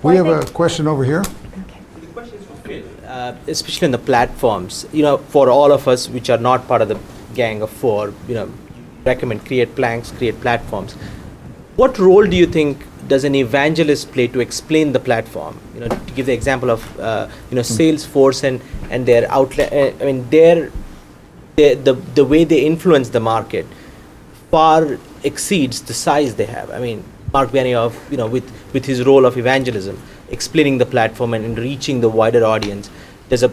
We have a question over here. The question is for Phil, especially on the platforms. For all of us which are not part of the gang of four, recommend create planks, create platforms. What role do you think does an evangelist play to explain the platform? To give the example of Salesforce and their outlet. The way they influence the market far exceeds the size they have. Mark Benioff, with his role of evangelism, explaining the platform and reaching the wider audience, does a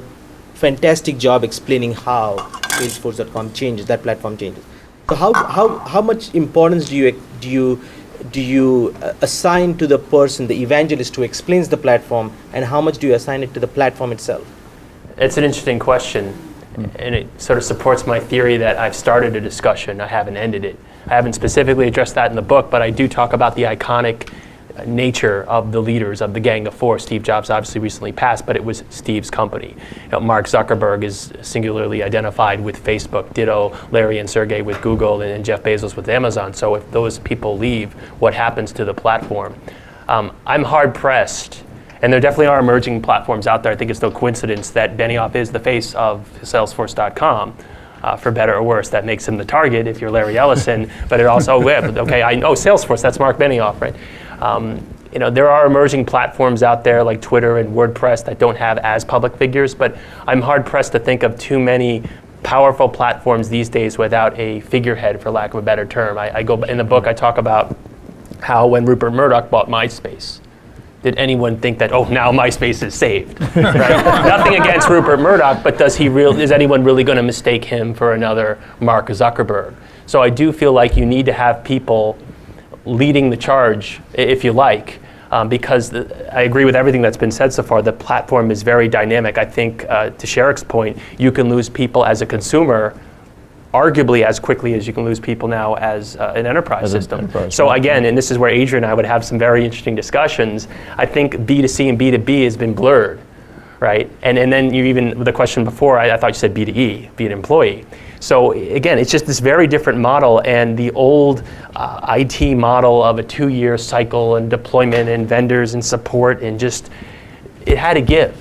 fantastic job explaining how Salesforce.com changes, that platform changes. So how much importance do you assign to the person, the evangelist who explains the platform, and how much do you assign it to the platform itself? It's an interesting question, and it sort of supports my theory that I've started a discussion, I haven't ended it. I haven't specifically addressed that in the book, but I do talk about the iconic nature of the leaders of the Gang of Four. Steve Jobs obviously recently passed, but it was Steve's company. Mark Zuckerberg is singularly identified with Facebook, ditto Larry and Sergey with Google, and Jeff Bezos with Amazon. So if those people leave, what happens to the platform? I'm hard pressed, and there definitely are emerging platforms out there. I think it's no coincidence that Benioff is the face of Salesforce.com. For better or worse, that makes him the target if you're Larry Ellison, but it also, okay, I know Salesforce, that's Mark Benioff, right? There are emerging platforms out there like Twitter and WordPress that don't have as public figures, but I'm hard pressed to think of too many powerful platforms these days without a figurehead, for lack of a better term. I go in the book, I talk about how when Rupert Murdoch bought MySpace, did anyone think that, now MySpace is saved? Right? Nothing against Rupert Murdoch, but is anyone really going to mistake him for another Mark Zuckerberg? So I do feel like you need to have people leading the charge, if you like, because I agree with everything that's been said so far. The platform is very dynamic. I think, to Sherik's point, you can lose people as a consumer arguably as quickly as you can lose people now as an enterprise system. So again, and this is where Adrian and I would have some very interesting discussions, I think B2C and B2B has been blurred, right? And then you even, the question before, I thought you said B2E, be an employee. So again, it's just this very different model, and the old IT model of a 2-year cycle and deployment and vendors and support, and just, it had to give.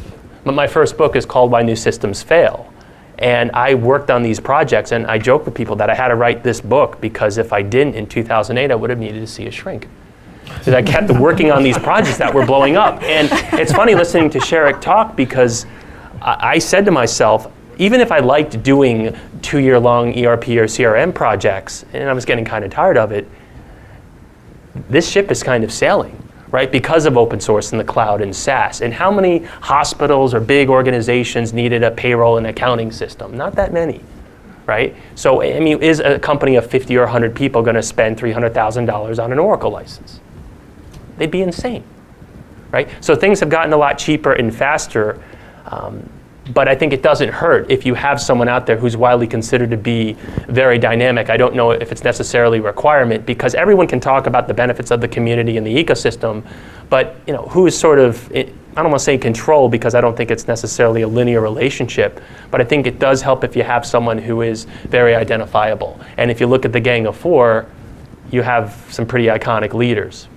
But my first book is called Why New Systems Fail. And I worked on these projects, and I joke with people that I had to write this book because if I didn't in 2008, I would have needed to see a shrink. Because I kept working on these projects that were blowing up. And it's funny listening to Sherik talk, because I said to myself, even if I liked doing 2-year-long ERP or CRM projects, and I was getting kind of tired of it, this ship is kind of sailing, right? Because of open source and the cloud and SaaS. And how many hospitals or big organizations needed a payroll and accounting system? Not that many, right? So, I mean, is a company of 50 or 100 people going to spend $300,000 on an Oracle license? They'd be insane, right? So things have gotten a lot cheaper and faster, but I think it doesn't hurt if you have someone out there who's widely considered to be very dynamic. I don't know if it's necessarily a requirement, because everyone can talk about the benefits of the community and the ecosystem, but who is sort of, I don't want to say control, because I don't think it's necessarily a linear relationship, but I think it does help if you have someone who is very identifiable. And if you look at the Gang of Four, you have some pretty iconic leaders.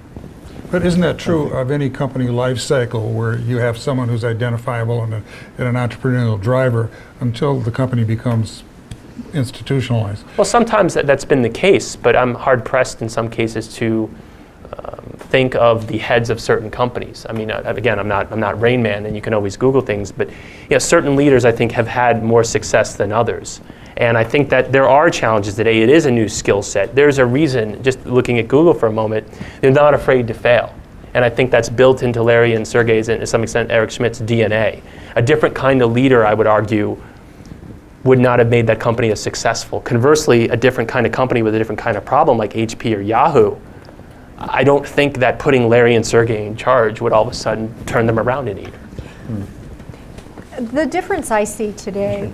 But isn't that true of any company life cycle, where you have someone who's identifiable and an entrepreneurial driver until the company becomes institutionalized? Well, sometimes that's been the case, but I'm hard pressed in some cases to think of the heads of certain companies. I mean, again, I'm not Rain Man, and you can always Google things, but certain leaders I think have had more success than others. And I think that there are challenges today. It is a new skill set. There's a reason, just looking at Google for a moment, they're not afraid to fail. And I think that's built into Larry and Sergey's, and to some extent Eric Schmidt's DNA. A different kind of leader, I would argue, would not have made that company as successful. Conversely, a different kind of company with a different kind of problem like HP or Yahoo, I don't think that putting Larry and Sergey in charge would all of a sudden turn them around in either. The difference I see today,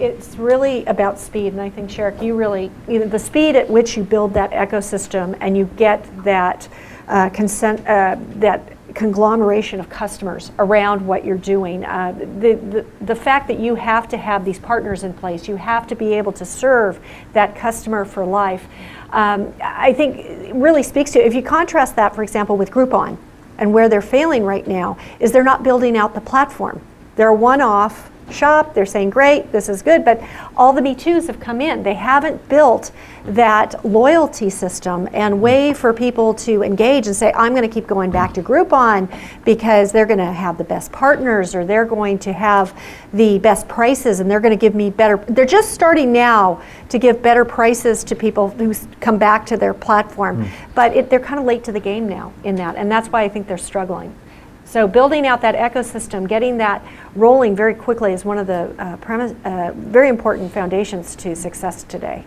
it's really about speed, and I think, Sherik, you really, the speed at which you build that ecosystem and you get that that conglomeration of customers around what you're doing. The fact that you have to have these partners in place, you have to be able to serve that customer for life, I think it really speaks to, if you contrast that, for example, with Groupon. and where they're failing right now is they're not building out the platform. They're a one-off shop, they're saying, great, this is good, but all the Me Too's have come in. They haven't built that loyalty system and way for people to engage and say, I'm going to keep going back to Groupon because they're going to have the best partners, or they're going to have the best prices, and they're going to give me better. They're just starting now to give better prices to people who come back to their platform, but they're kind of late to the game now in that, and that's why I think they're struggling. So building out that ecosystem, getting that rolling very quickly is one of the very important foundations to success today.